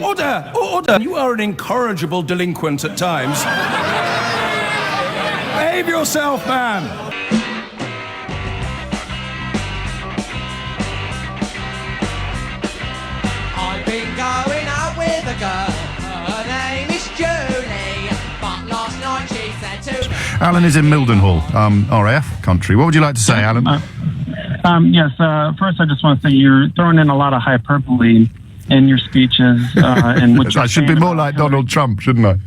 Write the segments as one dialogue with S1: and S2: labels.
S1: Order! Order! You are an incorrigible delinquent at times. Behave yourself, man!
S2: I've been going out with a girl. Her name is Julie. But last night she said to me...
S3: Alan is in Mildenhall, RAF country. What would you like to say, Alan?
S4: Yes, first I just want to say you're throwing in a lot of hyperbole in your speeches. And what
S3: I should be more like Donald Trump, shouldn't I?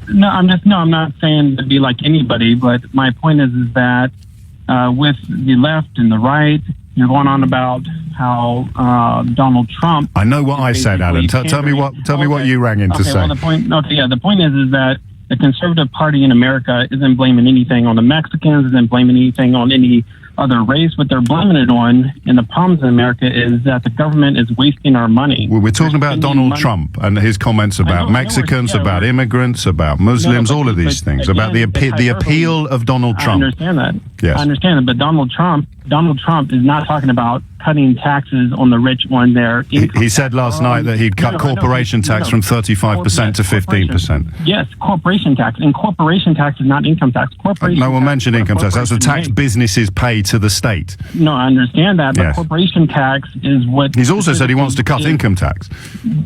S4: No, I'm not saying to be like anybody, but my point is that with the left and the right, you're going on about how Donald Trump...
S3: I know what I said, Alan. Tell me what you rang in to say.
S4: Well, the point is that the Conservative Party in America isn't blaming anything on the Mexicans, isn't blaming anything on any other race. What they're blaming it on, and the problems in America, is that the government is wasting our money.
S3: Well, we're talking about Donald Trump and his comments about Mexicans, about immigrants, about Muslims, all of these things, about the appeal of Donald Trump.
S4: I understand that.
S3: Yes.
S4: I understand that, but Donald Trump is not talking about cutting taxes on the rich on their income.
S3: He said last night that he'd cut corporation tax from 35% to 15%.
S4: Yes, corporation tax. And corporation tax is not income tax.
S3: No one mentioned income tax. That's the tax businesses pay to the state.
S4: No, I understand that, but
S3: Yes.
S4: corporation tax is what...
S3: He's also said he wants to cut income tax.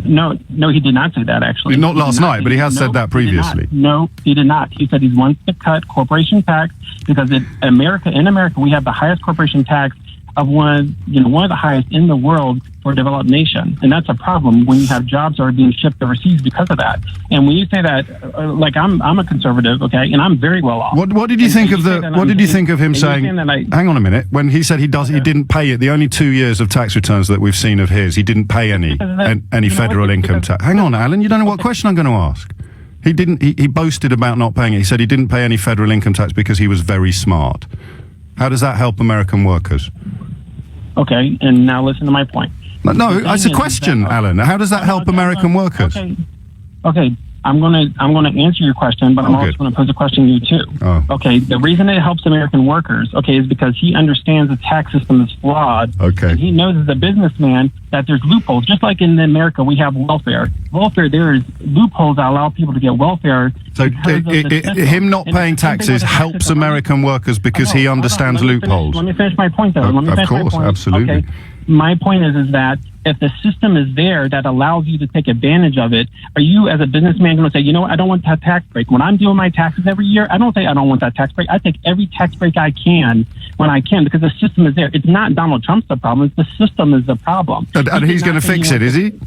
S4: No, he did not say that, actually.
S3: Not last night, but he has said that previously.
S4: No, he did not. He said he wants to cut corporation tax because in America, we have the highest corporation tax of one of the highest in the world for a developed nation. And that's a problem when you have jobs that are being shipped overseas because of that. And when you say that, like I'm a conservative, okay, and I'm very well off.
S3: What did you think of him saying, hang on a minute, when he said he didn't pay it, the only 2 years of tax returns that we've seen of his, he didn't pay any federal income tax. Hang on, Alan, you don't know what question I'm going to ask. He boasted about not paying it. He said he didn't pay any federal income tax because he was very smart. How does that help American workers?
S4: Okay, and now listen to my point.
S3: No, it's a question, Alan. How does that help American workers?
S4: Okay. I'm gonna answer your question, but I'm also going to pose a question to you too.
S3: Oh.
S4: Okay, the reason it helps American workers, is because he understands the tax system is flawed.
S3: Okay.
S4: And he knows as a businessman that there's loopholes. Just like in America, we have welfare. There is loopholes that allow people to get welfare.
S3: So him not paying taxes helps American workers because he understands loopholes.
S4: Let me finish my point, though.
S3: Of course, absolutely.
S4: Okay. My point is that if the system is there that allows you to take advantage of it, are you as a businessman going to say, I don't want that tax break? When I'm doing my taxes every year, I don't say I don't want that tax break. I take every tax break I can when I can because the system is there. It's not Donald Trump's the problem. It's the system is the problem.
S3: And he's going to fix it, is he?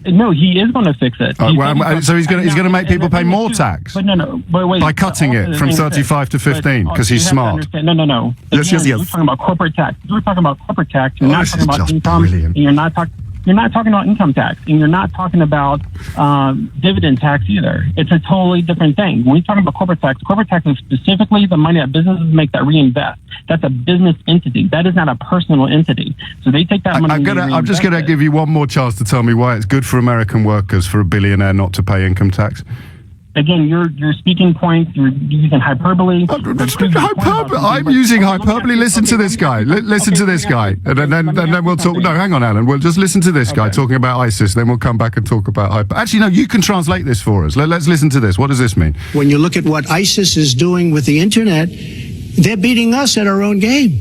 S4: No, he is going to fix it.
S3: So he's going to make people pay more tax?
S4: But no, wait.
S3: By cutting it from 35 to 15 because he's smart.
S4: No.
S3: Yes.
S4: You're talking about corporate tax. You're talking about corporate tax. You're not talking about income.
S3: Brilliant.
S4: And you're not talking about income tax, and you're not talking about dividend tax either. It's a totally different thing. When we talk about corporate tax is specifically the money that businesses make that reinvest. That's a business entity. That is not a personal entity. So they take that money.
S3: I'm just going to give you one more chance to tell me why it's good for American workers for a billionaire not to pay income tax.
S4: Again, you're speaking points. You're using hyperbole.
S3: I'm using hyperbole. Listen to this guy. Listen to this guy, and then we'll talk. No, hang on, Alan. We'll just listen to this guy talking about ISIS. Then we'll come back and talk about hyperbole. Actually, no. You can translate this for us. Let's listen to this. What does this mean?
S5: When you look at what ISIS is doing with the internet, they're beating us at our own game.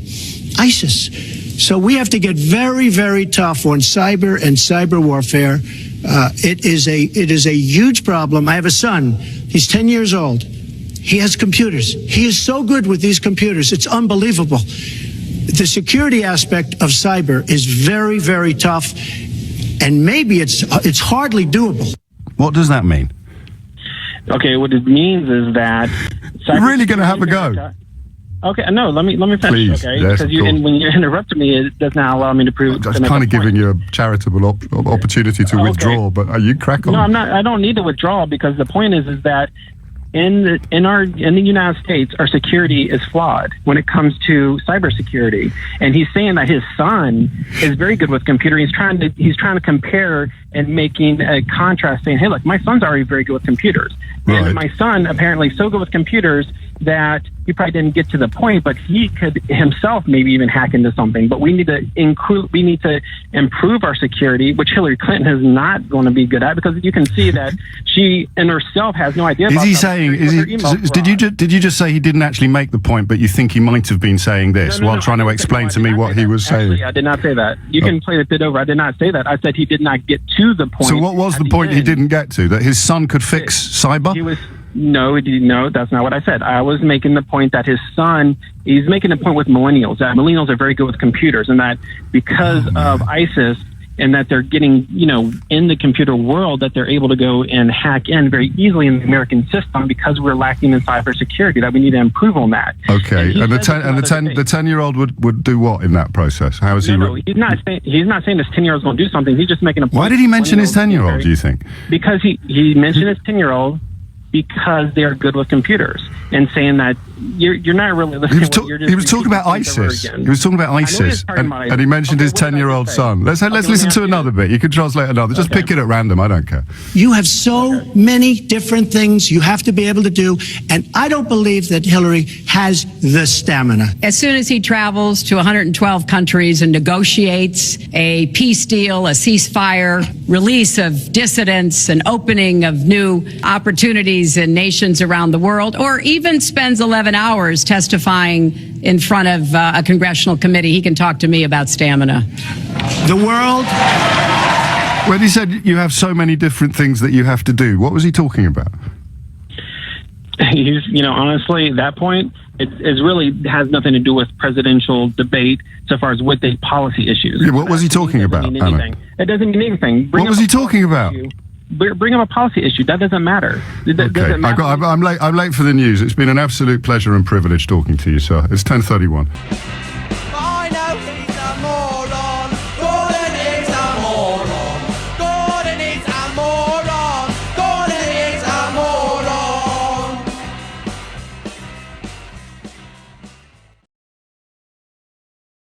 S5: ISIS. So we have to get very, very tough on cyber and cyber warfare. It is a huge problem. I have a son. He's 10 years old. He has computers. He is so good with these computers. It's unbelievable. The security aspect of cyber is very, very tough, and maybe it's hardly doable.
S3: What does that mean?
S4: Okay, what it means is that
S3: you're really going to have a go.
S4: Okay, no, let me finish.
S3: Please,
S4: okay,
S3: yes,
S4: because when you interrupted me, it does not allow me to prove.
S3: I'm just kind of giving you a charitable opportunity to withdraw, but you crack on.
S4: No, I'm not. I don't need to withdraw because the point is that in the United States, our security is flawed when it comes to cybersecurity. And he's saying that his son is very good with computer. He's trying to compare and making a contrast saying, hey, look, my son's already very good with computers.
S3: Right.
S4: And my son apparently so good with computers that he probably didn't get to the point, but he could himself maybe even hack into something. But we need to improve our security, which Hillary Clinton is not going to be good at, because you can see that she in herself has no idea.
S3: Is he saying? Did you just say he didn't actually make the point, but you think he might have been saying this while trying to explain to me what he was saying?
S4: Actually, I did not say that. You can play the bit over. I did not say that. I said he did not get to the point.
S3: So what was the point he didn't get to? That his son could fix cyber?
S4: No, that's not what I said. I was making the point that his son, he's making a point with millennials, that millennials are very good with computers, and that because of ISIS and that they're getting, in the computer world, that they're able to go and hack in very easily in the American system because we're lacking in cybersecurity, that we need to improve on that.
S3: Okay, and the 10-year-old would do what in that process? How is he?
S4: No, he's not saying this 10-year-old's going to do something. He's just making a point.
S3: Why did he mention his 10-year-old, do you think?
S4: Because he mentioned his 10-year-old because they are good with computers, and saying that you're not really listening.
S3: He was talking about ISIS. He was talking about ISIS, and he mentioned his 10-year-old son. Let's listen to another bit. You can translate another. Just pick it at random. I don't care.
S5: You have so many different things you have to be able to do, and I don't believe that Hillary has the stamina.
S6: As soon as he travels to 112 countries and negotiates a peace deal, a ceasefire, release of dissidents, an opening of new opportunities in nations around the world, or even spends 11 hours testifying in front of a congressional committee, he can talk to me about stamina.
S5: The world.
S3: When he said you have so many different things that you have to do, what was he talking about?
S4: He's, honestly, that point, it really has nothing to do with presidential debate so far as with the policy issues.
S3: Yeah, what was he talking about?
S4: It doesn't mean anything.
S3: What was he talking about?
S4: Bring up a policy issue. That doesn't matter.
S3: Okay, I'm late for the news. It's been an absolute pleasure and privilege talking to you, sir. It's 10:31.